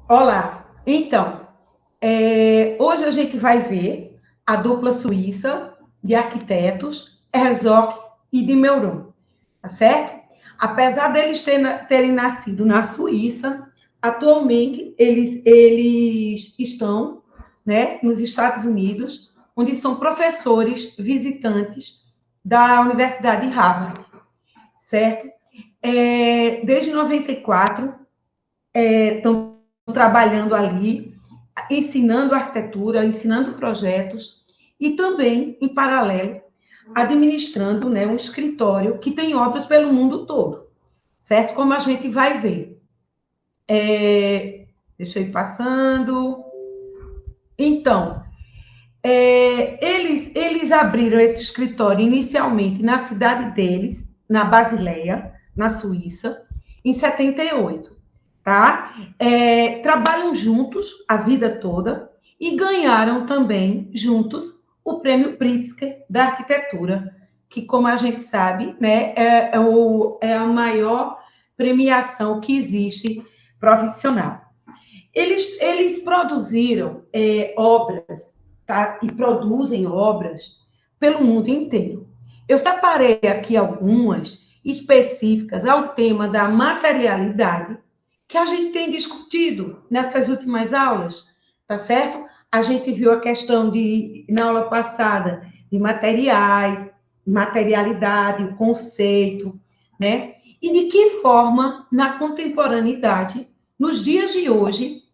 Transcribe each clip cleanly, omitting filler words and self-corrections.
Olá, então, hoje a gente vai ver a dupla suíça de arquitetos Herzog e de Meuron, tá certo? Apesar deles terem nascido na Suíça, atualmente eles estão, né, nos Estados Unidos, onde são professores visitantes da Universidade de Harvard, certo? Desde 94, estão trabalhando ali, ensinando arquitetura, ensinando projetos e também, em paralelo, administrando, né, um escritório que tem obras pelo mundo todo, certo? Como a gente vai ver. Deixa eu ir passando. Então, eles abriram esse escritório inicialmente na cidade deles, na Basileia, na Suíça, em 78. Tá? Trabalham juntos a vida toda e ganharam também juntos o Prêmio Pritzker da Arquitetura, que, como a gente sabe, né, é a maior premiação que existe profissional. Eles produziram obras, tá? E produzem obras pelo mundo inteiro. Eu separei aqui algumas específicas ao tema da materialidade, que a gente tem discutido nessas últimas aulas, tá certo? A gente viu a questão na aula passada, de materiais, materialidade, o conceito, né? E de que forma, na contemporaneidade, nos dias de hoje,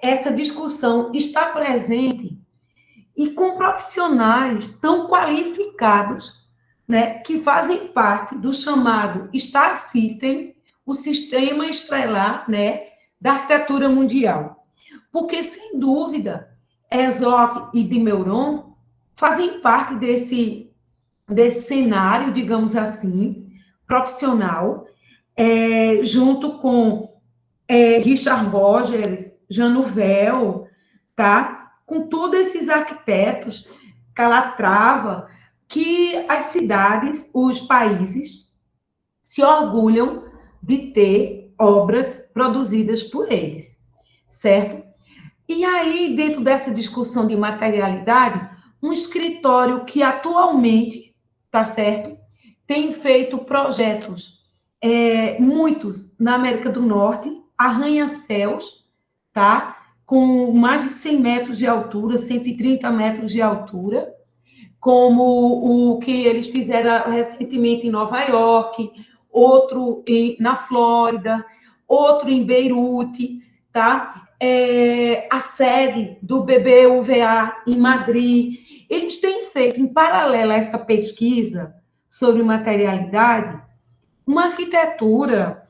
essa discussão está presente e com profissionais tão qualificados, né, que fazem parte do chamado Star System, o sistema estelar, né, da arquitetura mundial. Porque, sem dúvida, Herzog e de Meuron fazem parte desse cenário, digamos assim, profissional, junto com Richard Rogers, Jean Nouvel, tá? Com todos esses arquitetos, Calatrava, que as cidades, os países, se orgulham de ter obras produzidas por eles, certo? E aí, dentro dessa discussão de materialidade, um escritório que atualmente, tá certo, tem feito projetos, muitos na América do Norte, arranha-céus, tá? Com mais de 100 metros de altura, 130 metros de altura, como o que eles fizeram recentemente em Nova York, outro na Flórida, outro em Beirute, tá? A sede do BBVA em Madrid. Eles têm feito, em paralelo a essa pesquisa sobre materialidade, uma arquitetura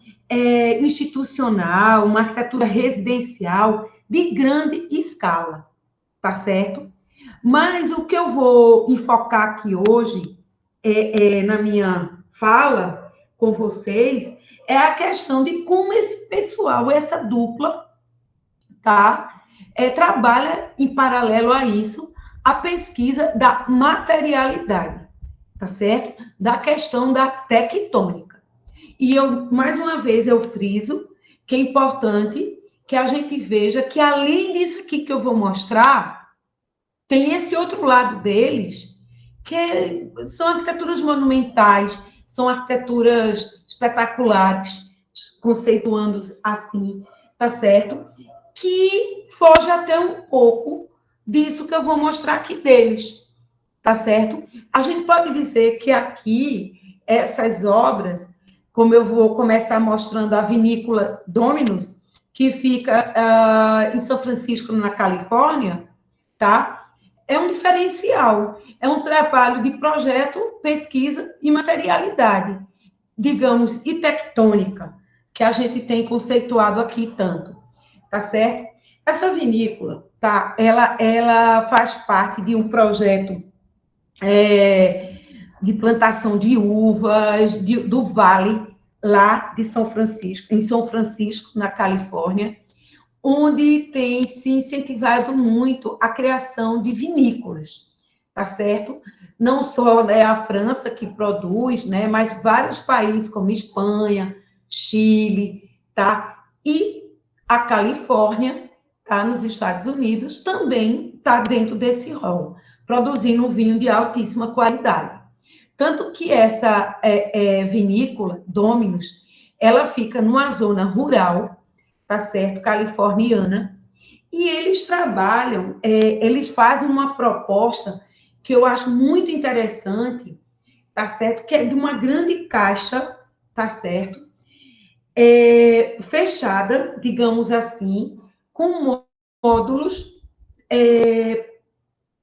institucional, uma arquitetura residencial de grande escala, tá certo? Mas o que eu vou enfocar aqui hoje, na minha fala com vocês, é a questão de como esse pessoal, essa dupla, tá? Trabalha em paralelo a isso, a pesquisa da materialidade, tá certo? Da questão da tectônica. E eu, mais uma vez, eu friso que é importante que a gente veja que, além disso aqui que eu vou mostrar, tem esse outro lado deles, que são arquiteturas monumentais, são arquiteturas espetaculares, conceituando assim, tá certo? Que foge até um pouco disso que eu vou mostrar aqui deles, tá certo? A gente pode dizer que aqui, essas obras, como eu vou começar mostrando a vinícola Dominus, que fica em São Francisco, na Califórnia, tá? É um diferencial, é um trabalho de projeto, pesquisa e materialidade, digamos, e tectônica, que a gente tem conceituado aqui tanto, tá certo? Essa vinícola, tá? Ela faz parte de um projeto de plantação de uvas do Vale, lá de São Francisco, em São Francisco, na Califórnia, onde tem se incentivado muito a criação de vinícolas, tá certo? Não só, né, a França que produz, né, mas vários países como Espanha, Chile, tá? E a Califórnia, tá, nos Estados Unidos, também está dentro desse rol, produzindo um vinho de altíssima qualidade. Tanto que essa vinícola, Dominus, ela fica numa zona rural, tá certo, californiana, e eles trabalham, eles fazem uma proposta que eu acho muito interessante, tá certo, que é de uma grande caixa, tá certo, fechada, digamos assim, com módulos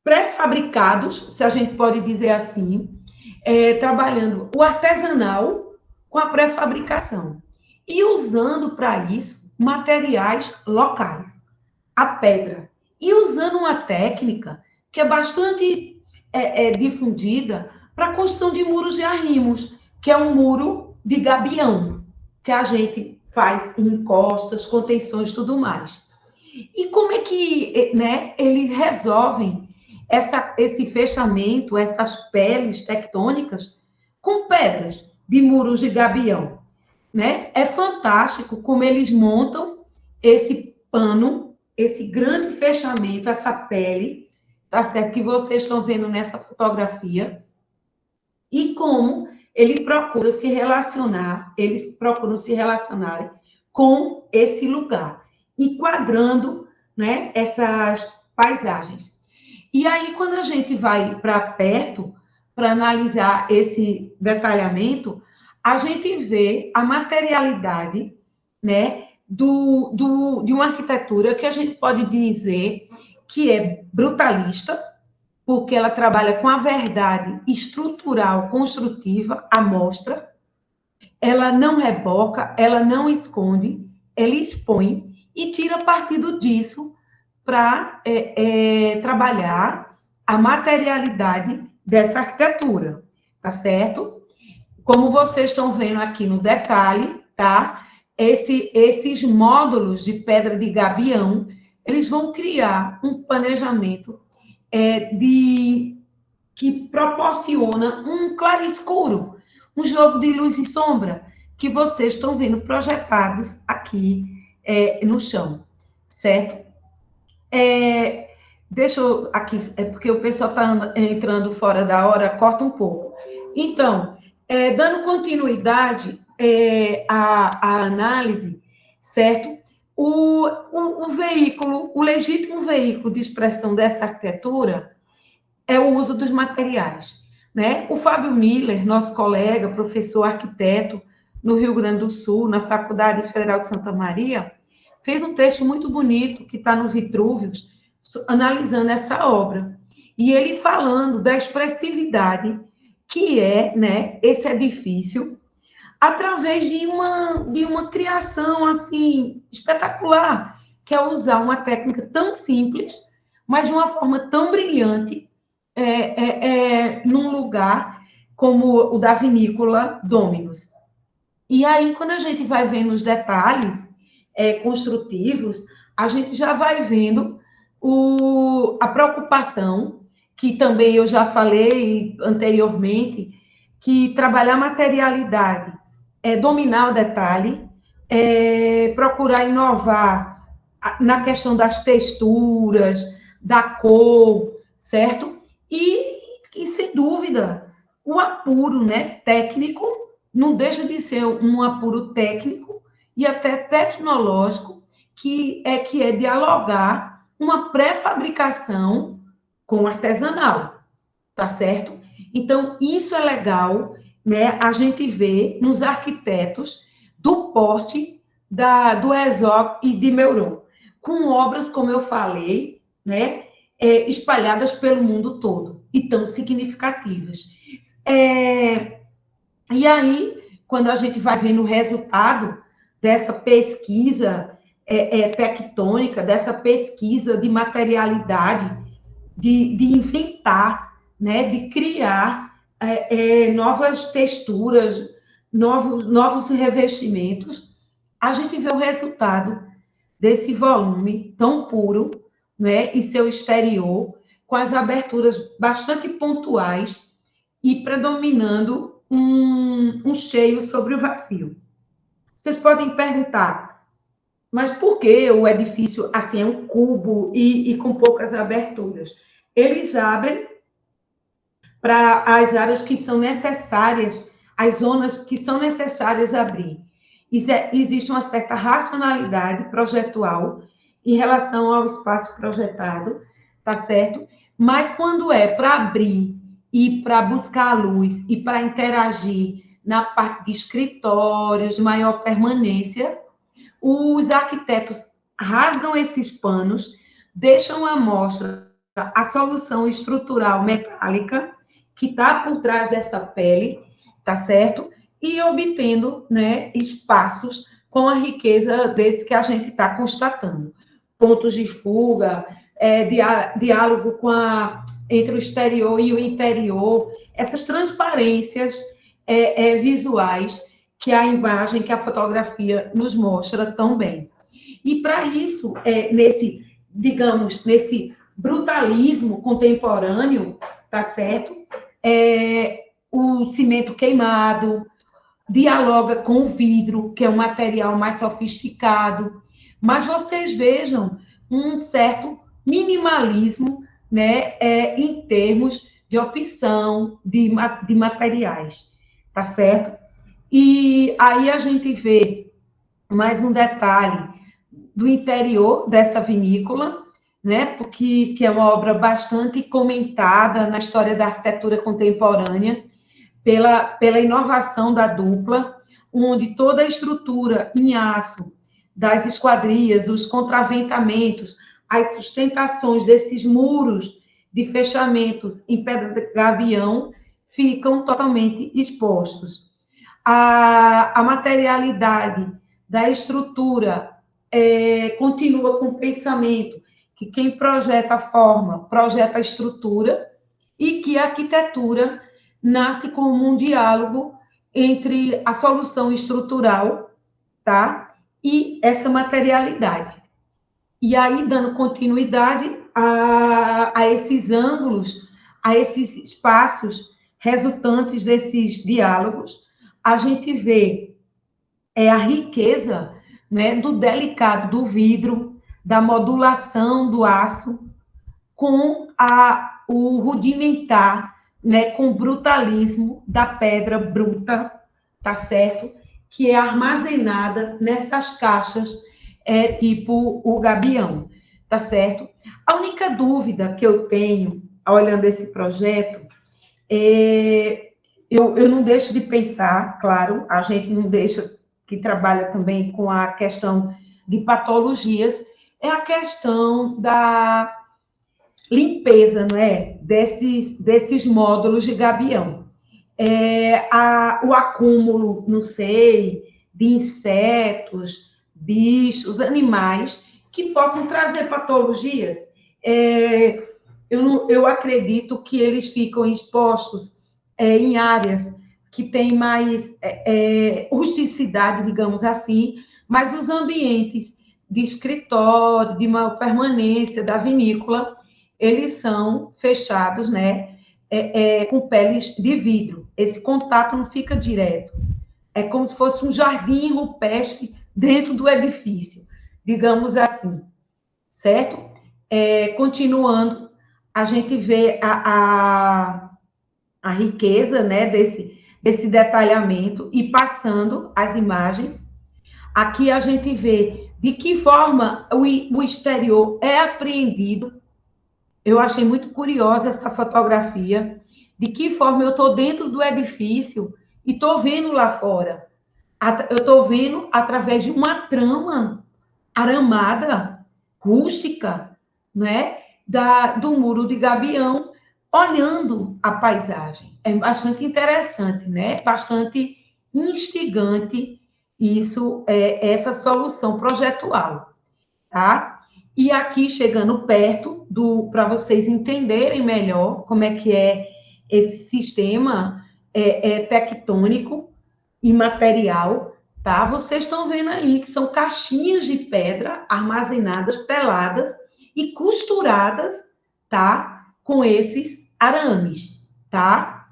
pré-fabricados, se a gente pode dizer assim, trabalhando o artesanal com a pré-fabricação e usando para isso materiais locais, a pedra, e usando uma técnica que é bastante difundida para a construção de muros de arrimos, que é um muro de gabião, que a gente faz em encostas, contenções e tudo mais. E como é que, né, eles resolvem esse fechamento, essas peles tectônicas com pedras de muros de gabião, né? É fantástico como eles montam esse pano, esse grande fechamento, essa pele, tá certo? Que vocês estão vendo nessa fotografia, e como ele procura se relacionar, eles procuram se relacionar com esse lugar, enquadrando, né, essas paisagens. E aí, quando a gente vai para perto, para analisar esse detalhamento, a gente vê a materialidade, né, de uma arquitetura que a gente pode dizer que é brutalista, porque ela trabalha com a verdade estrutural, construtiva, à mostra, ela não reboca, ela não esconde, ela expõe e tira partido disso para trabalhar a materialidade dessa arquitetura, tá certo? Como vocês estão vendo aqui no detalhe, tá? Esses módulos de pedra de gabião, eles vão criar um planejamento que proporciona um claro-escuro, um jogo de luz e sombra, que vocês estão vendo projetados aqui no chão, certo? Deixa eu aqui, porque o pessoal está entrando fora da hora, corta um pouco. Então, dando continuidade à análise, certo? O veículo, o legítimo veículo de expressão dessa arquitetura é o uso dos materiais, né? O Fábio Miller, nosso colega, professor arquiteto no Rio Grande do Sul, na Faculdade Federal de Santa Maria, fez um texto muito bonito que está nos Vitrúvios, analisando essa obra. E ele falando da expressividade que é, né, esse edifício, através de uma criação, assim, espetacular, que é usar uma técnica tão simples, mas de uma forma tão brilhante, num lugar como o da vinícola Dominus. E aí, quando a gente vai vendo os detalhes construtivos, a gente já vai vendo a preocupação, que também eu já falei anteriormente, que trabalhar materialidade é dominar o detalhe, procurar inovar na questão das texturas, da cor, certo? E sem dúvida, o apuro, né, técnico não deixa de ser um apuro técnico e até tecnológico, que é dialogar uma pré-fabricação com artesanal, tá certo? Então, isso é legal, né, a gente vê nos arquitetos do porte do Herzog e de Meuron, com obras, como eu falei, né, espalhadas pelo mundo todo e tão significativas. E aí, quando a gente vai vendo o resultado dessa pesquisa tectônica, dessa pesquisa de materialidade, de inventar, né, de criar novas texturas, novos revestimentos, a gente vê o resultado desse volume tão puro, né, em seu exterior, com as aberturas bastante pontuais e predominando um cheio sobre o vazio. Vocês podem perguntar, mas por que o edifício assim é um cubo e com poucas aberturas? Eles abrem para as áreas que são necessárias, as zonas que são necessárias abrir. Existe uma certa racionalidade projetual em relação ao espaço projetado, tá certo? Mas quando é para abrir e para buscar a luz e para interagir na parte de escritórios, de maior permanência, os arquitetos rasgam esses panos, deixam à mostra a solução estrutural metálica que está por trás dessa pele, tá certo? E obtendo, né, espaços com a riqueza desse que a gente está constatando. Pontos de fuga, diálogo entre o exterior e o interior, essas transparências visuais que a imagem, que a fotografia nos mostra tão bem. E para isso, nesse brutalismo contemporâneo, tá certo? O cimento queimado dialoga com o vidro, que é um material mais sofisticado, mas vocês vejam um certo minimalismo, né, em termos de opção de materiais, tá certo? E aí a gente vê mais um detalhe do interior dessa vinícola, né, porque que é uma obra bastante comentada na história da arquitetura contemporânea, pela inovação da dupla, onde toda a estrutura em aço das esquadrias, os contraventamentos, as sustentações desses muros de fechamentos em pedra de gabião ficam totalmente expostos. A materialidade da estrutura continua com o pensamento que quem projeta a forma, projeta a estrutura, e que a arquitetura nasce como um diálogo entre a solução estrutural, tá? E essa materialidade. E aí, dando continuidade a esses ângulos, a esses espaços resultantes desses diálogos, a gente vê a riqueza, né, do delicado do vidro, da modulação do aço, com o rudimentar, né, com o brutalismo da pedra bruta, tá certo? Que é armazenada nessas caixas, tipo o gabião, tá certo? A única dúvida que eu tenho, olhando esse projeto, eu não deixo de pensar, claro, a gente não deixa, que trabalha também com a questão de patologias, é a questão da limpeza, não é? Desses módulos de gabião. O acúmulo, não sei, de insetos, bichos, animais, que possam trazer patologias. Eu acredito que eles ficam expostos em áreas que têm mais rusticidade, digamos assim, mas os ambientes de escritório, de maior permanência da vinícola, eles são fechados, né, com peles de vidro. Esse contato não fica direto. É como se fosse um jardim rupestre dentro do edifício, digamos assim, certo? Continuando, a gente vê a riqueza, né, desse detalhamento e passando as imagens. Aqui a gente vê de que forma o exterior é apreendido. Eu achei muito curiosa essa fotografia, de que forma eu estou dentro do edifício e estou vendo lá fora. Eu estou vendo através de uma trama aramada, rústica, né? Do muro de gabião, olhando a paisagem. É bastante interessante, né? Bastante instigante isso, essa solução projetual, tá? E aqui, chegando perto, para vocês entenderem melhor como é que é esse sistema tectônico e material, tá? Vocês estão vendo aí que são caixinhas de pedra armazenadas, peladas e costuradas, tá? Com esses arames, tá?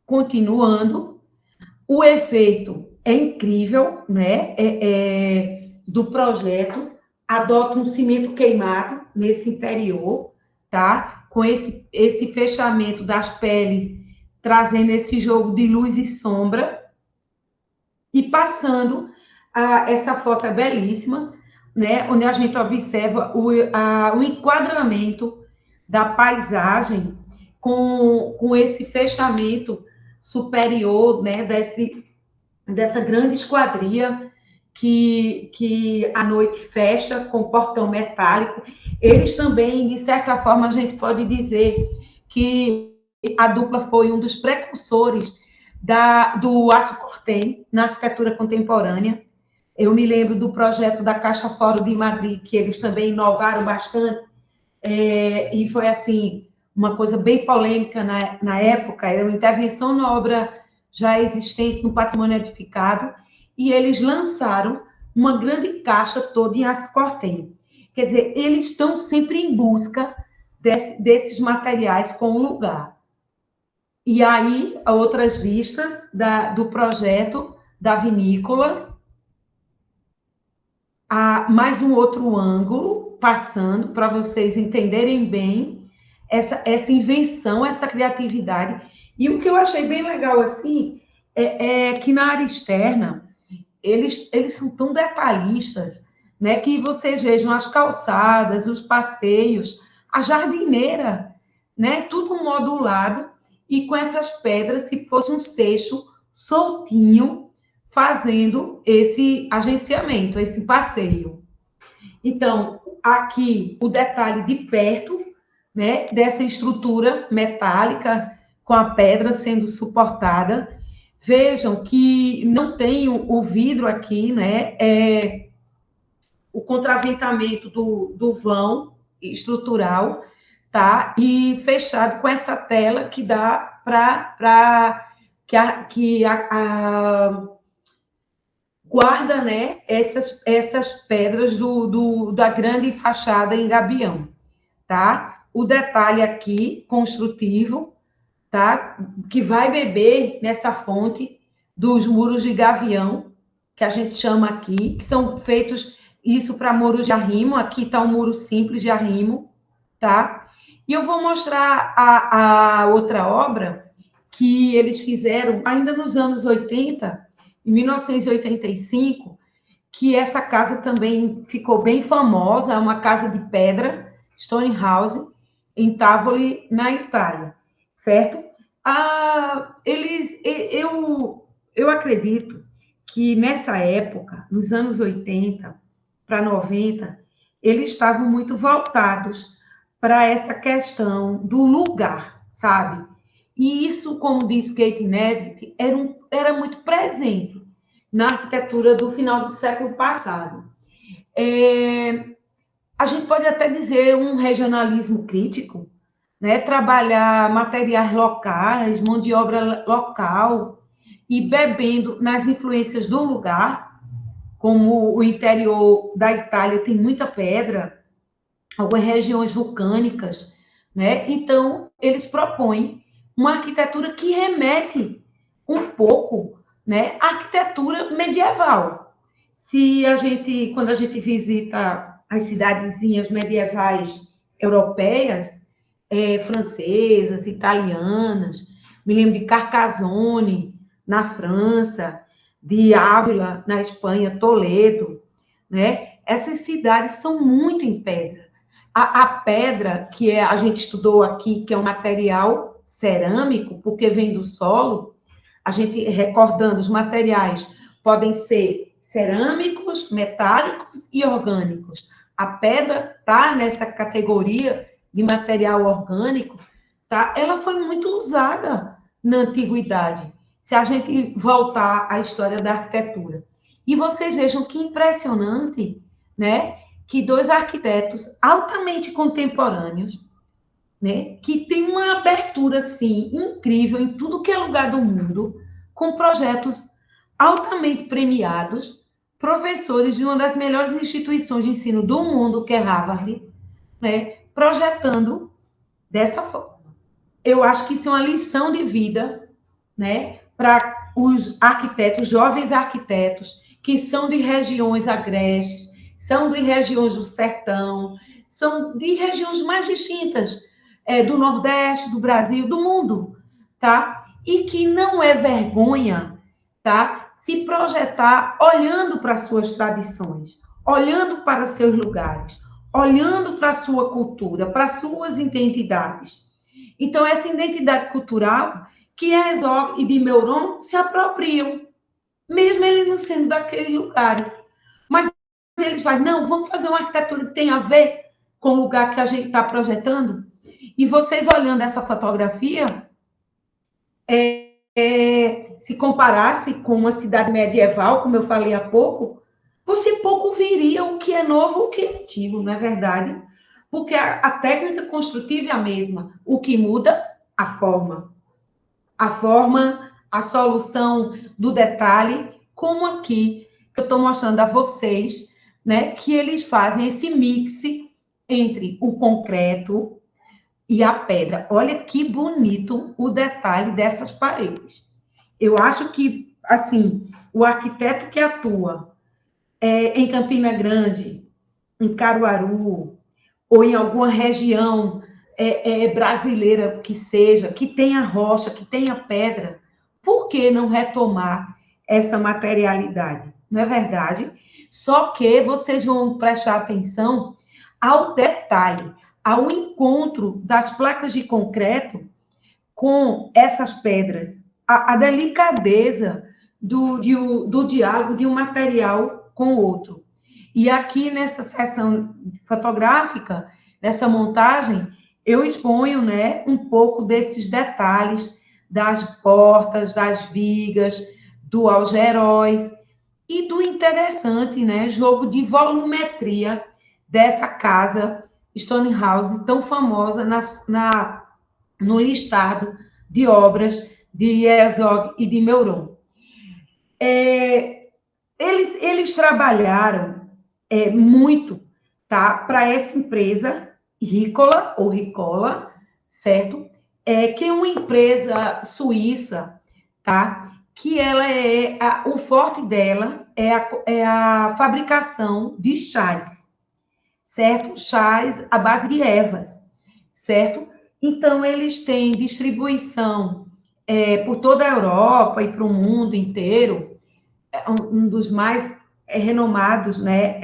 Continuando, o efeito é incrível, né? Do projeto, adota um cimento queimado nesse interior, tá? Com esse fechamento das peles, trazendo esse jogo de luz e sombra, e passando essa foto é belíssima, né? Onde a gente observa o enquadramento da paisagem com esse fechamento superior, né? Dessa grande esquadria que à noite fecha com portão metálico. Eles também, de certa forma, a gente pode dizer que a dupla foi um dos precursores do aço cortem na arquitetura contemporânea. Eu me lembro do projeto da Caixa Fora de Madrid, que eles também inovaram bastante, e foi assim uma coisa bem polêmica na época, era uma intervenção na obra já existente no patrimônio edificado, e eles lançaram uma grande caixa toda em aço cortem. Quer dizer, eles estão sempre em busca desses materiais com o lugar. E aí, outras vistas do projeto da vinícola, mais um outro ângulo, passando para vocês entenderem bem essa invenção, essa criatividade. E o que eu achei bem legal, assim, é que na área externa, eles são tão detalhistas, né, que vocês vejam as calçadas, os passeios, a jardineira, né, tudo modulado, e com essas pedras, se fosse um seixo soltinho, fazendo esse agenciamento, esse passeio. Então, aqui o detalhe de perto, né, dessa estrutura metálica com a pedra sendo suportada. Vejam que não tem o vidro aqui, né, o contraventamento do vão estrutural, tá? E fechado com essa tela que dá para guarda, né, essas pedras da grande fachada em gabião, tá? O detalhe aqui, construtivo, tá? Que vai beber nessa fonte dos muros de gavião, que a gente chama aqui, que são feitos isso para muros de arrimo. Aqui está um muro simples de arrimo, tá? E eu vou mostrar a outra obra que eles fizeram ainda nos anos 80, em 1985, que essa casa também ficou bem famosa, é uma casa de pedra, Stone House, em Tivoli, na Itália, certo? Eu acredito que nessa época, nos anos 80 para 90, eles estavam muito voltados para essa questão do lugar, sabe? E isso, como diz Kate Nesbitt, era muito presente na arquitetura do final do século passado. A gente pode até dizer um regionalismo crítico, né? Trabalhar materiais locais, mão de obra local, e bebendo nas influências do lugar, como o interior da Itália tem muita pedra, algumas regiões vulcânicas, né? Então, eles propõem uma arquitetura que remete um pouco, né, à arquitetura medieval. Quando a gente visita as cidadezinhas medievais europeias, francesas, italianas, me lembro de Carcassonne, na França, de Ávila, na Espanha, Toledo, né? Essas cidades são muito em pedra. A pedra, que a gente estudou aqui, que é um material cerâmico, porque vem do solo, a gente, recordando, os materiais podem ser cerâmicos, metálicos e orgânicos. A pedra está nessa categoria de material orgânico, tá? Ela foi muito usada na antiguidade, se a gente voltar à história da arquitetura. E vocês vejam que impressionante, né? Que dois arquitetos altamente contemporâneos, né? Que tem uma abertura, assim, incrível em tudo que é lugar do mundo, com projetos altamente premiados, professores de uma das melhores instituições de ensino do mundo, que é Harvard, né, projetando dessa forma. Eu acho que isso é uma lição de vida, né, para os arquitetos, jovens arquitetos, que são de regiões agrestes, são de regiões do sertão, são de regiões mais distintas, do Nordeste, do Brasil, do mundo, tá? E que não é vergonha, tá? Se projetar olhando para suas tradições, olhando para seus lugares, olhando para a sua cultura, para suas identidades. Então, essa identidade cultural que Herzog e de Meuron se apropriam, mesmo ele não sendo daqueles lugares. Mas eles falam, não, vamos fazer uma arquitetura que tem a ver com o lugar que a gente está projetando. E vocês olhando essa fotografia, se comparasse com uma cidade medieval, como eu falei há pouco, você pouco viria o que é novo, o que é antigo, não é verdade? Porque a técnica construtiva é a mesma. O que muda? A forma. A forma, a solução do detalhe, como aqui eu estou mostrando a vocês, né, que eles fazem esse mix entre o concreto e a pedra. Olha que bonito o detalhe dessas paredes. Eu acho que, assim, o arquiteto que atua em Campina Grande, em Caruaru, ou em alguma região brasileira que seja, que tenha rocha, que tenha pedra, por que não retomar essa materialidade? Não é verdade? Só que vocês vão prestar atenção ao detalhe, ao encontro das placas de concreto com essas pedras, a delicadeza do diálogo de um material com o outro. E aqui nessa sessão fotográfica, nessa montagem, eu exponho, né, um pouco desses detalhes das portas, das vigas, do algeróis e do interessante, né, jogo de volumetria dessa casa Stonehouse, tão famosa no listado de obras de Herzog e de Meuron. Eles trabalharam muito, tá, para essa empresa Ricola, ou Ricola, certo? Que é uma empresa suíça, tá? Que ela o forte dela é a fabricação de chás, certo? Chás à base de ervas, certo? Então, eles têm distribuição por toda a Europa e para o mundo inteiro, um dos mais renomados, né?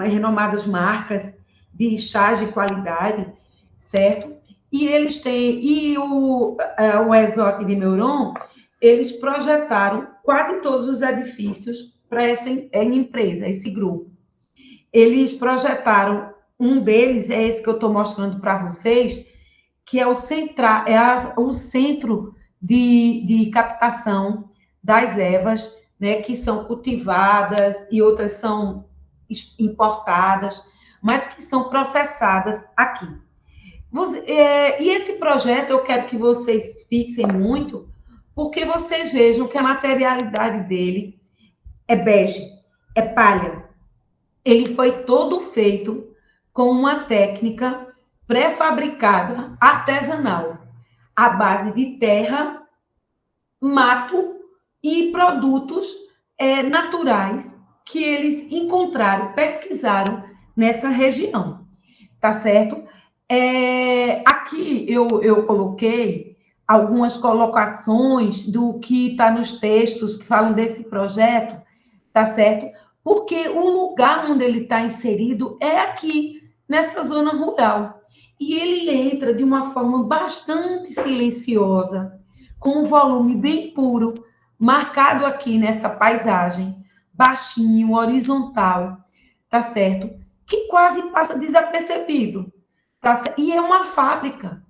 Renomadas marcas de chás de qualidade, certo? E eles têm, o Herzog de Meuron, eles projetaram quase todos os edifícios para essa empresa, esse grupo. Eles projetaram, um deles é esse que eu estou mostrando para vocês, que é o centro de captação das ervas, né, que são cultivadas e outras são importadas, mas que são processadas aqui. E esse projeto eu quero que vocês fixem muito, porque vocês vejam que a materialidade dele é bege, é palha. Ele foi todo feito com uma técnica pré-fabricada, artesanal, à base de terra, mato e produtos naturais que eles encontraram, pesquisaram nessa região, tá certo? Aqui eu coloquei algumas colocações do que está nos textos que falam desse projeto, tá certo? Porque o lugar onde ele está inserido é aqui, nessa zona rural. E ele entra de uma forma bastante silenciosa, com um volume bem puro, marcado aqui nessa paisagem, baixinho, horizontal, tá certo? Que quase passa desapercebido, tá certo? E é uma fábrica,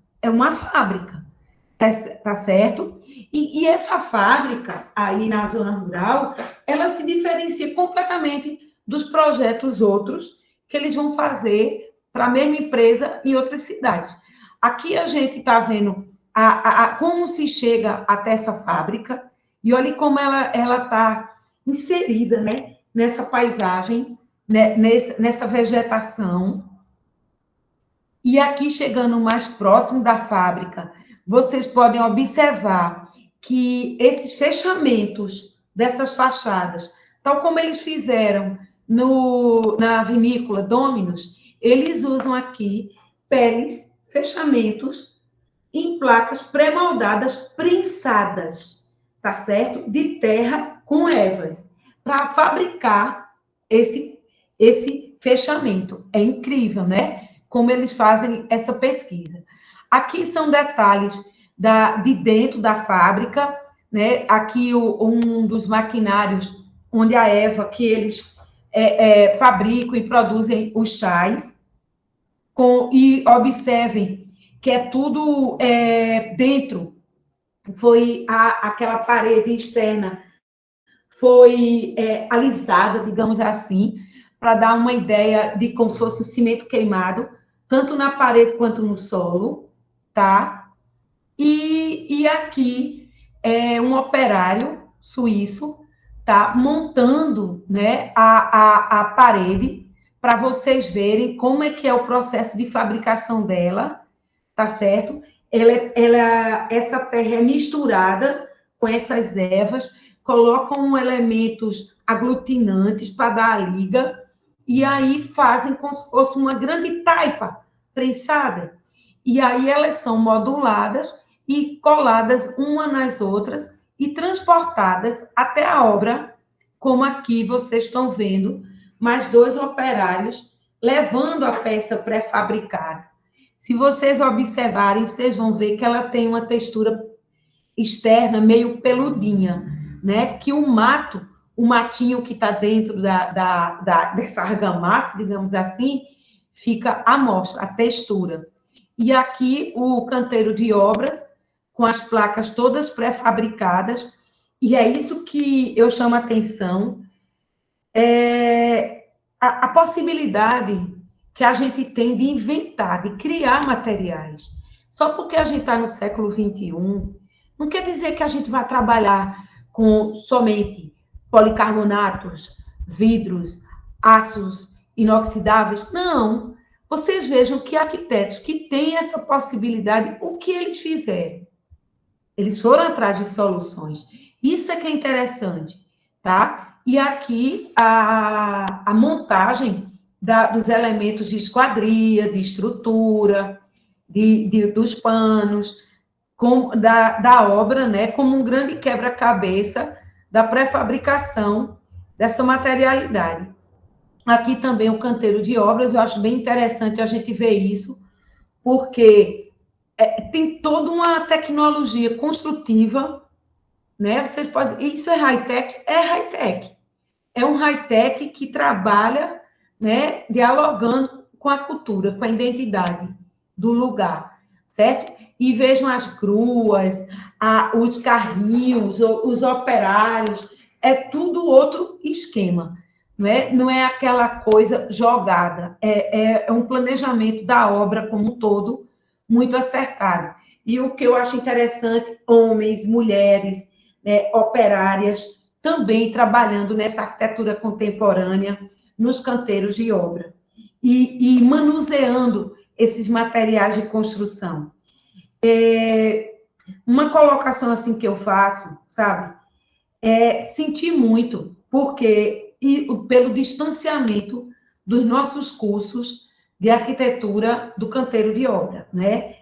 tá certo? E essa fábrica, aí na zona rural, ela se diferencia completamente dos projetos outros que eles vão fazer para a mesma empresa em outras cidades. Aqui a gente está vendo como se chega até essa fábrica, e olha como ela está inserida, né, nessa paisagem, né, nessa vegetação. E aqui, chegando mais próximo da fábrica, vocês podem observar que esses fechamentos dessas fachadas, tal como eles fizeram na vinícola Dominus, eles usam aqui peles, fechamentos em placas pré-moldadas, prensadas, tá certo? De terra com ervas, para fabricar esse fechamento. É incrível, né? Como eles fazem essa pesquisa. Aqui são detalhes de dentro da fábrica, né? Aqui um dos maquinários onde a Eva, que eles fabricam e produzem os chás, e observem que é tudo dentro, foi aquela parede externa, foi alisada, digamos assim, para dar uma ideia de como se fosse um cimento queimado, tanto na parede quanto no solo, tá? E aqui é um operário suíço, tá? Montando, né, a parede, para vocês verem como é que é o processo de fabricação dela, tá certo? Essa terra é misturada com essas ervas, colocam elementos aglutinantes para dar a liga, e aí fazem como se fosse uma grande taipa prensada. E aí elas são moduladas e coladas uma nas outras e transportadas até a obra, como aqui vocês estão vendo, mais 2 operários levando a peça pré-fabricada. Se vocês observarem, vocês vão ver que ela tem uma textura externa meio peludinha, né? Que o matinho que está dentro dessa argamassa, digamos assim, fica à mostra, a textura. E aqui o canteiro de obras, com as placas todas pré-fabricadas, e é isso que eu chamo a atenção, a possibilidade que a gente tem de inventar, de criar materiais. Só porque a gente está no século XXI, não quer dizer que a gente vai trabalhar com somente policarbonatos, vidros, aços inoxidáveis. Não. Vocês vejam que arquitetos que têm essa possibilidade, o que eles fizeram? Eles foram atrás de soluções. Isso é que é interessante, tá? E aqui a montagem dos elementos de esquadria, de estrutura, dos panos, da obra, né? Como um grande quebra-cabeça da pré-fabricação dessa materialidade. Aqui também o canteiro de obras, eu acho bem interessante a gente ver isso, porque tem toda uma tecnologia construtiva, né? Vocês podem, isso é high-tech? É high-tech. É um high-tech que trabalha, né, dialogando com a cultura, com a identidade do lugar, certo? E vejam as gruas, os carrinhos, os operários, é tudo outro esquema, não é aquela coisa jogada, é um planejamento da obra como um todo muito acertado. E o que eu acho interessante, homens, mulheres, né, operárias, também trabalhando nessa arquitetura contemporânea, nos canteiros de obra, e manuseando esses materiais de construção. Uma colocação assim que eu faço, sabe, sentir muito, porque pelo distanciamento dos nossos cursos de arquitetura do canteiro de obra, né?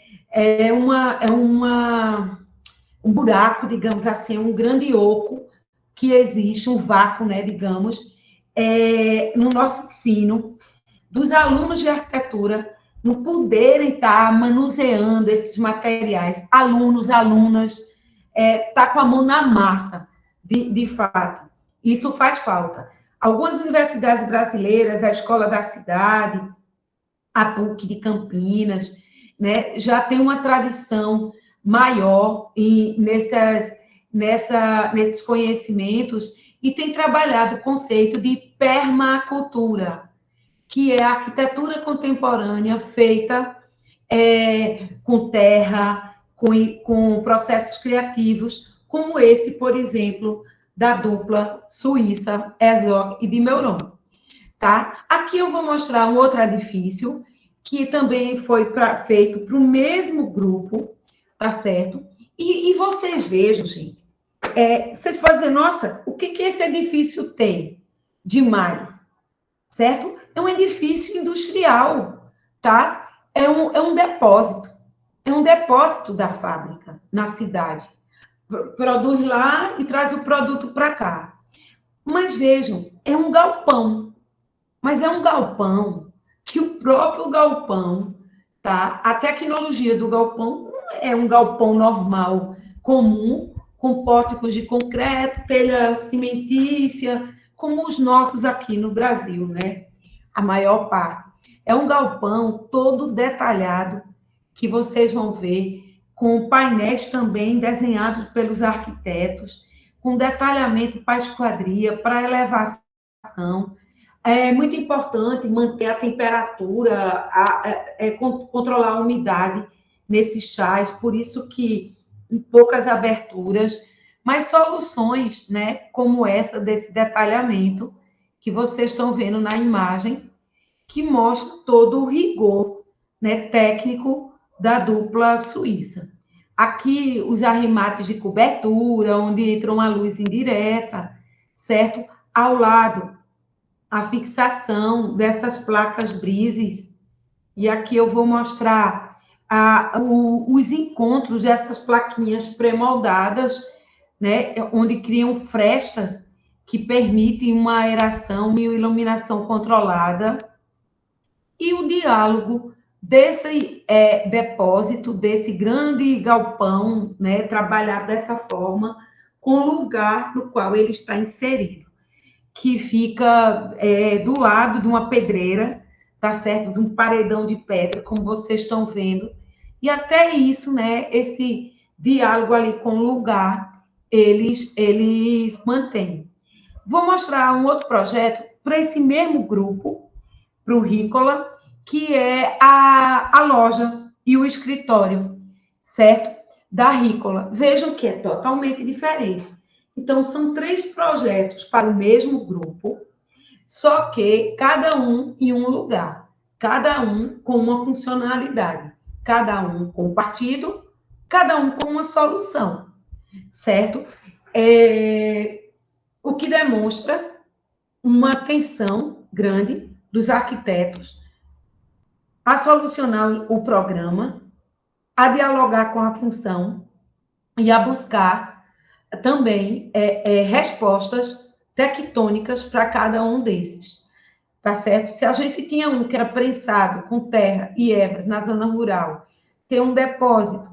Um buraco, digamos assim, um grande oco que existe, um vácuo, né, digamos, no nosso ensino, dos alunos de arquitetura não poderem estar manuseando esses materiais, alunos, alunas, tá com a mão na massa, de fato. Isso faz falta. Algumas universidades brasileiras, a Escola da Cidade, a PUC de Campinas, né, já tem uma tradição maior nesses conhecimentos e tem trabalhado o conceito de permacultura, que é a arquitetura contemporânea feita com terra, com processos criativos, como esse, por exemplo, da dupla suíça Herzog e de Meuron, tá? Aqui eu vou mostrar um outro edifício que também foi feito para o mesmo grupo, tá certo? E vocês vejam, gente, vocês podem dizer, nossa, o que esse edifício tem demais, certo? É um edifício industrial, tá? É um depósito da fábrica na cidade. Produz lá e traz o produto para cá. Mas vejam, é um galpão. Mas é um galpão que o próprio galpão, tá? A tecnologia do galpão não é um galpão normal, comum, com pórticos de concreto, telha cimentícia, como os nossos aqui no Brasil, né? A maior parte. É um galpão todo detalhado, que vocês vão ver, com painéis também desenhados pelos arquitetos, com detalhamento para esquadria, para elevação. É muito importante manter a temperatura, controlar a umidade nesses chás, por isso que em poucas aberturas, mas soluções, né, como essa desse detalhamento que vocês estão vendo na imagem, que mostra todo o rigor, né, técnico da dupla suíça. Aqui os arremates de cobertura, onde entra uma luz indireta, certo? Ao lado, a fixação dessas placas brises. E aqui eu vou mostrar os encontros dessas plaquinhas pré-moldadas, né, onde criam frestas que permitem uma aeração e iluminação controlada. E o diálogo desse depósito, desse grande galpão, né, trabalhado dessa forma, com o lugar no qual ele está inserido, que fica do lado de uma pedreira, tá certo? De um paredão de pedra, como vocês estão vendo. E até isso, né, esse diálogo ali com o lugar, eles mantêm. Vou mostrar um outro projeto para esse mesmo grupo, para o Rícola, que é a loja e o escritório, certo? Da Rícola. Vejam que é totalmente diferente. Então, são 3 projetos para o mesmo grupo, só que cada um em um lugar, cada um com uma funcionalidade, cada um com um partido, cada um com uma solução, certo? O que demonstra uma atenção grande dos arquitetos a solucionar o programa, a dialogar com a função e a buscar também respostas tectônicas para cada um desses, tá certo? Se a gente tinha um que era prensado com terra e ervas na zona rural, tem um depósito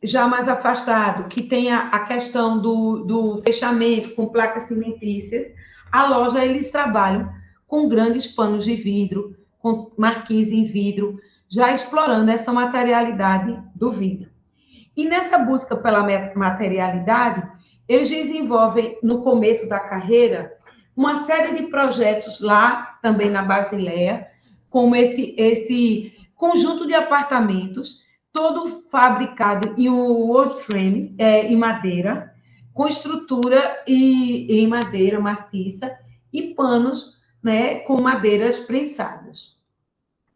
já mais afastado, que tem a questão do fechamento com placas cimentícias, a loja, eles trabalham com grandes panos de vidro, com marquise em vidro, já explorando essa materialidade do vidro. E nessa busca pela materialidade, eles desenvolvem, no começo da carreira, uma série de projetos lá, também na Basileia, como esse conjunto de apartamentos, todo fabricado em wood frame, em madeira, com estrutura em madeira maciça e panos, né, com madeiras prensadas.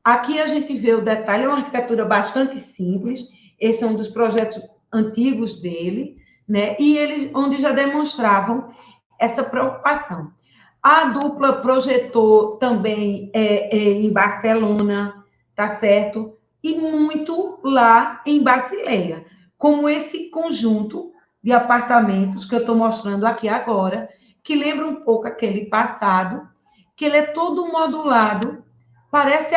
Aqui a gente vê o detalhe, é uma arquitetura bastante simples, esse é um dos projetos antigos dele, né? E eles onde já demonstravam essa preocupação. A dupla projetou também em Barcelona, tá certo? E muito lá em Basileia, como esse conjunto de apartamentos que eu estou mostrando aqui agora, que lembra um pouco aquele passado, que ele é todo modulado, parece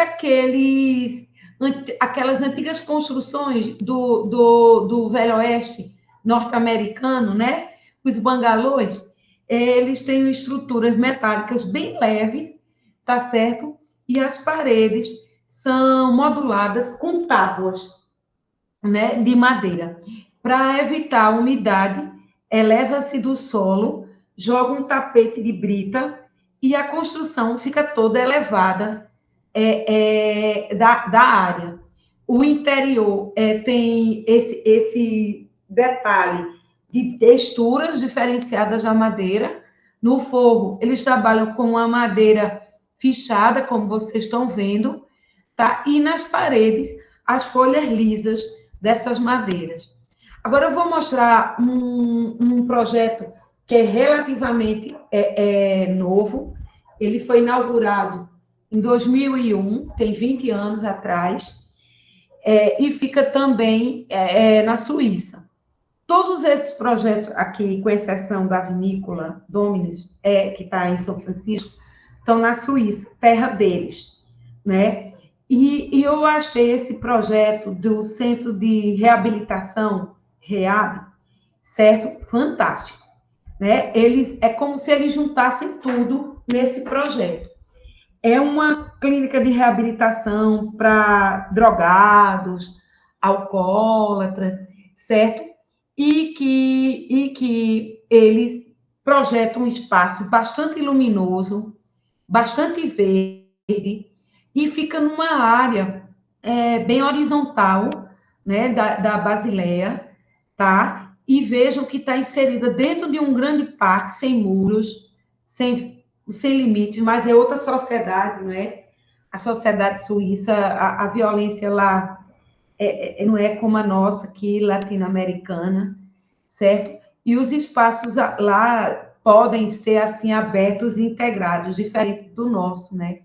aquelas antigas construções do Velho Oeste norte-americano, né? Os bangalôs, eles têm estruturas metálicas bem leves, tá certo? E as paredes são moduladas com tábuas, né, de madeira. Para evitar a umidade, eleva-se do solo, joga um tapete de brita e a construção fica toda elevada da área. O interior tem esse detalhe de texturas diferenciadas da madeira. No forro, eles trabalham com a madeira fichada, como vocês estão vendo, tá? E nas paredes, as folhas lisas dessas madeiras. Agora eu vou mostrar um projeto que é relativamente novo. Ele foi inaugurado em 2001, tem 20 anos atrás, e fica também na Suíça. Todos esses projetos aqui, com exceção da vinícola Dominus, que está em São Francisco, estão na Suíça, terra deles, né? E eu achei esse projeto do Centro de Reabilitação, REAB, certo? Fantástico, né? É como se eles juntassem tudo nesse projeto. É uma clínica de reabilitação para drogados, alcoólatras, certo? E que eles projetam um espaço bastante luminoso, bastante verde, e fica numa área bem horizontal, né, da Basileia, tá? E vejam que está inserida dentro de um grande parque, sem muros, sem limites, mas é outra sociedade, não é? A sociedade suíça, a violência lá não é como a nossa aqui, latino-americana, certo? E os espaços lá podem ser, assim, abertos e integrados, diferente do nosso, né?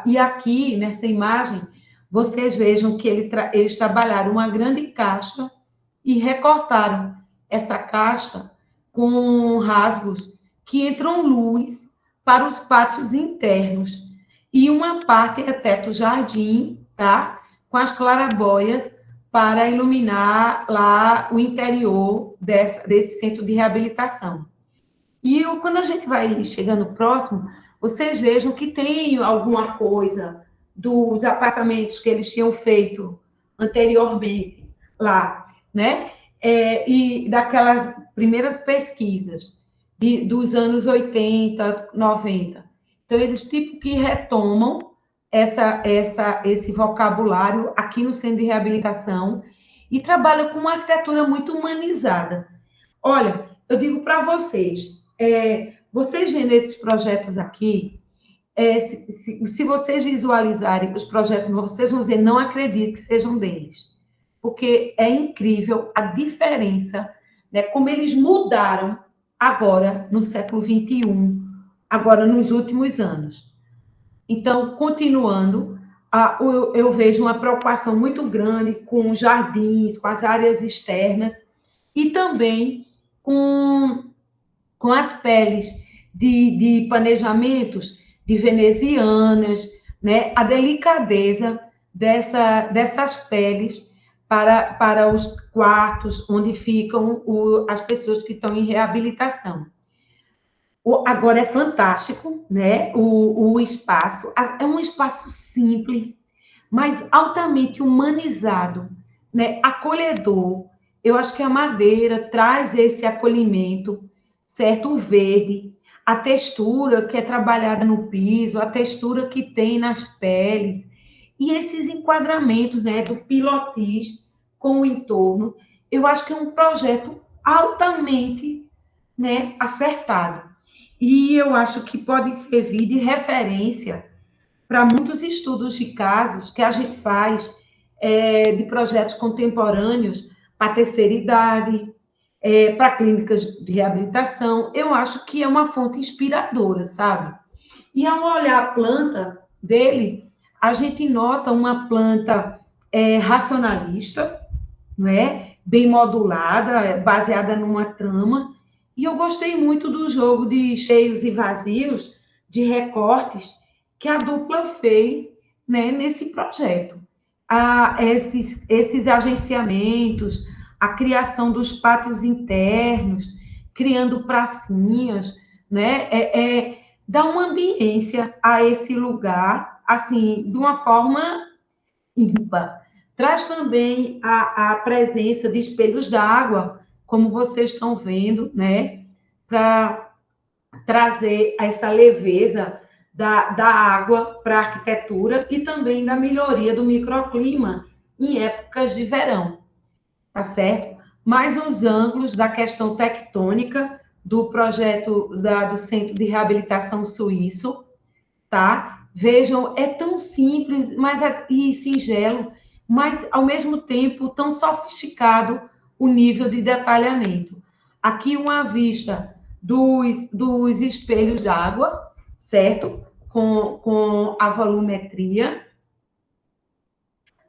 E aqui, nessa imagem, vocês vejam que eles trabalharam uma grande caixa e recortaram essa caixa com rasgos que entram luz para os pátios internos. E uma parte é teto-jardim, tá? Com as clarabóias para iluminar lá o interior desse centro de reabilitação. E quando a gente vai chegando próximo, vocês vejam que tem alguma coisa dos apartamentos que eles tinham feito anteriormente lá, né? E daquelas primeiras pesquisas dos anos 80, 90. Então, eles tipo que retomam esse vocabulário aqui no centro de reabilitação e trabalham com uma arquitetura muito humanizada. Olha, eu digo para vocês, vocês vendo esses projetos aqui, se vocês visualizarem os projetos, vocês vão dizer, não acredito que sejam deles. Porque é incrível a diferença, né, como eles mudaram agora, no século XXI, agora nos últimos anos. Então, continuando, eu vejo uma preocupação muito grande com jardins, com as áreas externas, e também com as peles de planejamentos de venezianas, né? A delicadeza dessas peles para os quartos onde ficam as pessoas que estão em reabilitação. Agora é fantástico, né? O espaço é um espaço simples, mas altamente humanizado, né? Acolhedor. Eu acho que a madeira traz esse acolhimento, certo? O verde, a textura que é trabalhada no piso, a textura que tem nas peles, e esses enquadramentos, né, do pilotis com o entorno. Eu acho que é um projeto altamente, né, acertado. E eu acho que pode servir de referência para muitos estudos de casos que a gente faz de projetos contemporâneos para terceira idade, para clínicas de reabilitação. Eu acho que é uma fonte inspiradora, sabe? E ao olhar a planta dele, a gente nota uma planta racionalista, né? Bem modulada, baseada numa trama. E eu gostei muito do jogo de cheios e vazios, de recortes, que a dupla fez, né, nesse projeto. Esses agenciamentos, a criação dos pátios internos, criando pracinhas, né, dá uma ambiência a esse lugar, assim, de uma forma ímpar. Traz também a presença de espelhos d'água, como vocês estão vendo, né, para trazer essa leveza da água para a arquitetura e também da melhoria do microclima em épocas de verão, tá certo? mais uns ângulos da questão tectônica do projeto do Centro de Reabilitação Suíço, tá? Vejam, é tão simples e singelo, mas, ao mesmo tempo, tão sofisticado o nível de detalhamento. Aqui uma vista dos espelhos d'água, certo? Com a volumetria.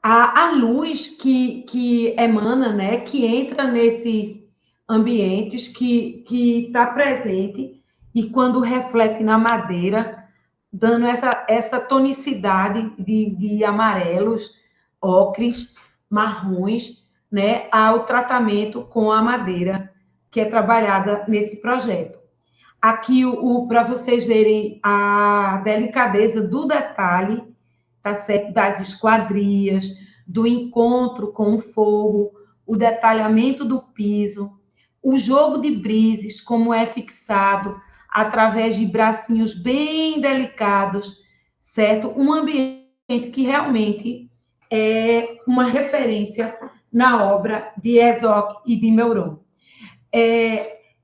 A luz que emana, né? Que entra nesses ambientes, que está presente, e quando reflete na madeira, dando essa tonicidade de amarelos, ocres, marrons, né, ao tratamento com a madeira que é trabalhada nesse projeto. Aqui, para vocês verem a delicadeza do detalhe, tá certo? Das esquadrias, do encontro com o fogo, o detalhamento do piso, o jogo de brises, como é fixado, através de bracinhos bem delicados, certo? Um ambiente que realmente é uma referência na obra de Herzog e de Meuron.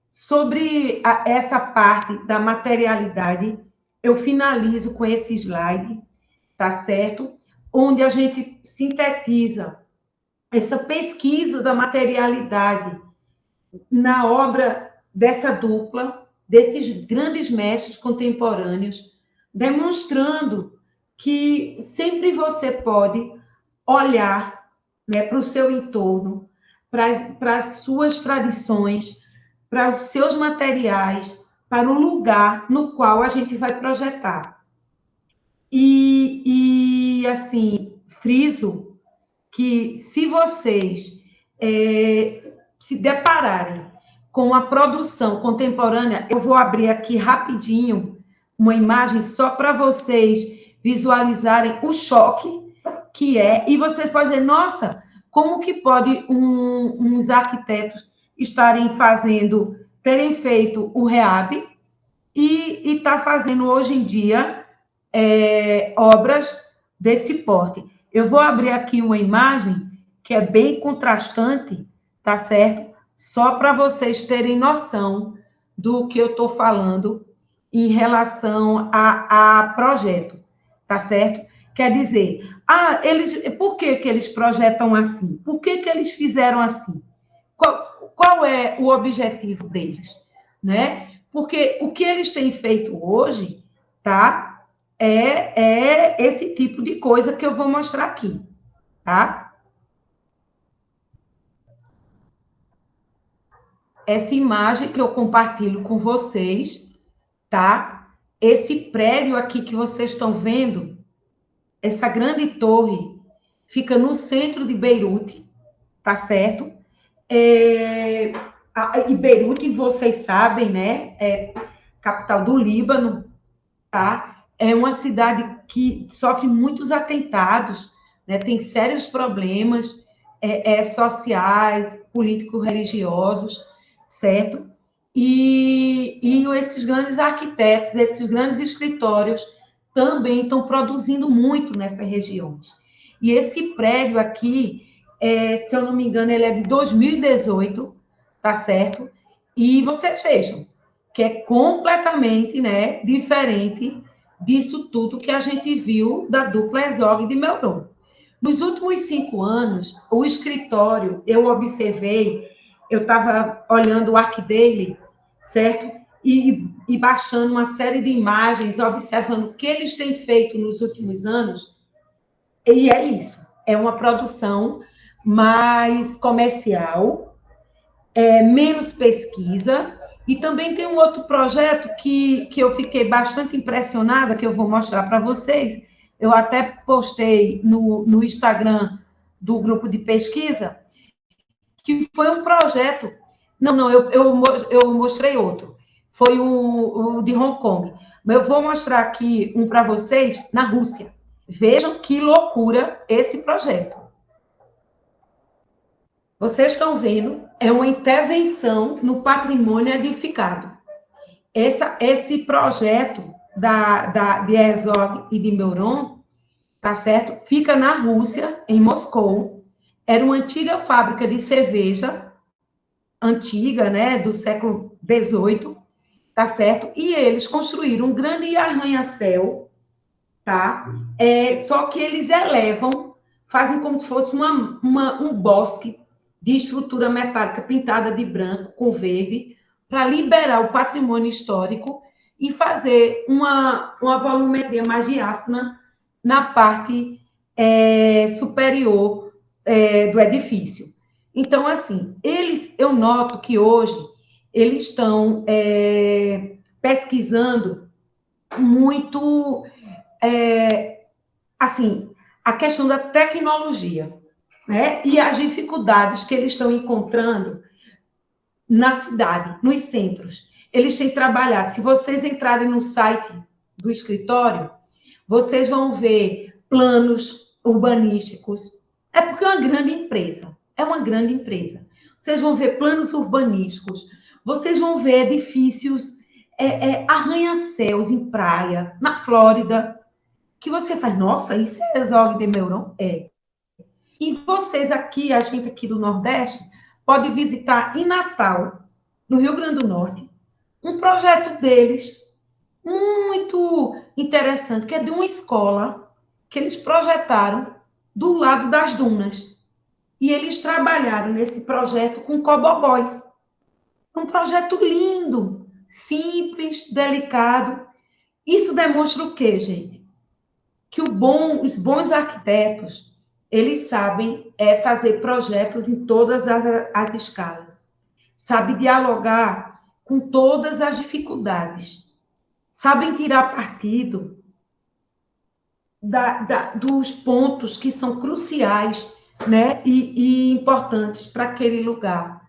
Sobre essa parte da materialidade, eu finalizo com esse slide, tá certo? Onde a gente sintetiza essa pesquisa da materialidade na obra dessa dupla, desses grandes mestres contemporâneos, demonstrando que sempre você pode olhar, né, para o seu entorno, para as suas tradições, para os seus materiais, para o lugar no qual a gente vai projetar. Assim, friso que se vocês se depararem com a produção contemporânea, eu vou abrir aqui rapidinho uma imagem só para vocês visualizarem o choque que é, e vocês podem dizer, nossa, como que pode uns arquitetos terem feito o REAB e estar fazendo hoje em dia obras desse porte. Eu vou abrir aqui uma imagem que é bem contrastante, tá certo? Só para vocês terem noção do que eu estou falando em relação a projeto, tá certo? Quer dizer, por que eles projetam assim? Por que eles fizeram assim? Qual é o objetivo deles, né? Porque o que eles têm feito hoje, tá? É esse tipo de coisa que eu vou mostrar aqui, tá? Essa imagem que eu compartilho com vocês, tá? Esse prédio aqui que vocês estão vendo, essa grande torre, fica no centro de Beirute, tá certo? E Beirute, vocês sabem, né? É capital do Líbano, tá? É uma cidade que sofre muitos atentados, né? Tem sérios problemas sociais, político-religiosos, certo? E esses grandes arquitetos, esses grandes escritórios também estão produzindo muito nessas regiões. E esse prédio aqui, se eu não me engano, ele é de 2018, tá certo? E vocês vejam que é completamente, né, diferente disso tudo que a gente viu da dupla Herzog de Meuron. Nos últimos 5 anos, o escritório, eu observei, eu estava olhando o ArcDaily, certo? E baixando uma série de imagens, observando o que eles têm feito nos últimos anos, e é isso, é uma produção mais comercial, menos pesquisa, e também tem um outro projeto que eu fiquei bastante impressionada, que eu vou mostrar para vocês. Eu até postei no Instagram do grupo de pesquisa, que foi um projeto. Não, eu mostrei outro. Foi o de Hong Kong. Mas eu vou mostrar aqui um para vocês na Rússia. Vejam que loucura esse projeto. Vocês estão vendo, é uma intervenção no patrimônio edificado. Esse projeto de Herzog e de Meuron, tá certo? Fica na Rússia, em Moscou. Era uma antiga fábrica de cerveja, antiga, né, do século XVIII, tá certo? E eles construíram um grande arranha-céu, tá? Só que eles elevam, fazem como se fosse um bosque de estrutura metálica pintada de branco com verde, para liberar o patrimônio histórico e fazer uma volumetria mais diáfana na parte superior do edifício. Então, assim, eu noto que hoje eles estão pesquisando muito, assim, a questão da tecnologia, né? E as dificuldades que eles estão encontrando na cidade, nos centros. Eles têm trabalhado. Se vocês entrarem no site do escritório, vocês vão ver planos urbanísticos. É porque é uma grande empresa. É uma grande empresa. Vocês vão ver planos urbanísticos. Vocês vão ver edifícios, arranha-céus em praia, na Flórida, que você faz, nossa, isso é Zog de Meuron? É. E vocês aqui, a gente aqui do Nordeste, pode visitar em Natal, no Rio Grande do Norte, um projeto deles muito interessante, que é de uma escola que eles projetaram do lado das dunas. E eles trabalharam nesse projeto com cobogóis. Um projeto lindo, simples, delicado. Isso demonstra o quê, gente? Que os bons arquitetos, eles sabem fazer projetos em todas as escalas. Sabe dialogar com todas as dificuldades. Sabem tirar partido dos pontos que são cruciais, né, e importantes para aquele lugar.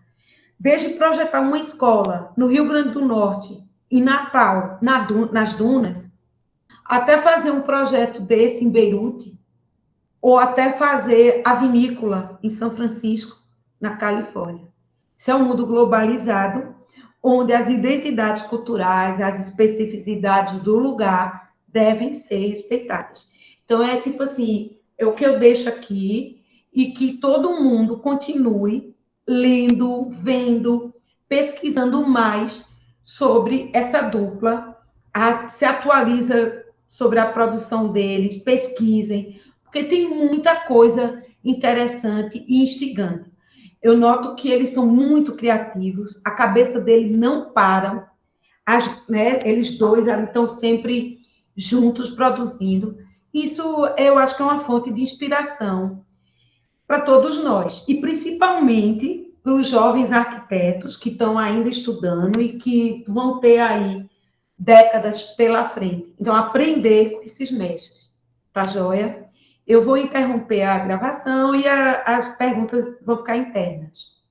Desde projetar uma escola no Rio Grande do Norte, em Natal, nas dunas, até fazer um projeto desse em Beirute, ou até fazer a vinícola em São Francisco, na Califórnia. Isso é um mundo globalizado, onde as identidades culturais, as especificidades do lugar devem ser respeitadas. Então, é tipo assim, é o que eu deixo aqui, e que todo mundo continue lendo, vendo, pesquisando mais sobre essa dupla, se atualiza sobre a produção deles, pesquisem, porque tem muita coisa interessante e instigante. Eu noto que eles são muito criativos, a cabeça deles não para, né, eles dois ali estão sempre juntos produzindo. Isso eu acho que é uma fonte de inspiração para todos nós, e principalmente para os jovens arquitetos que estão ainda estudando e que vão ter aí décadas pela frente. Então, aprender com esses mestres, tá joia? Eu vou interromper a gravação e as perguntas vão ficar internas.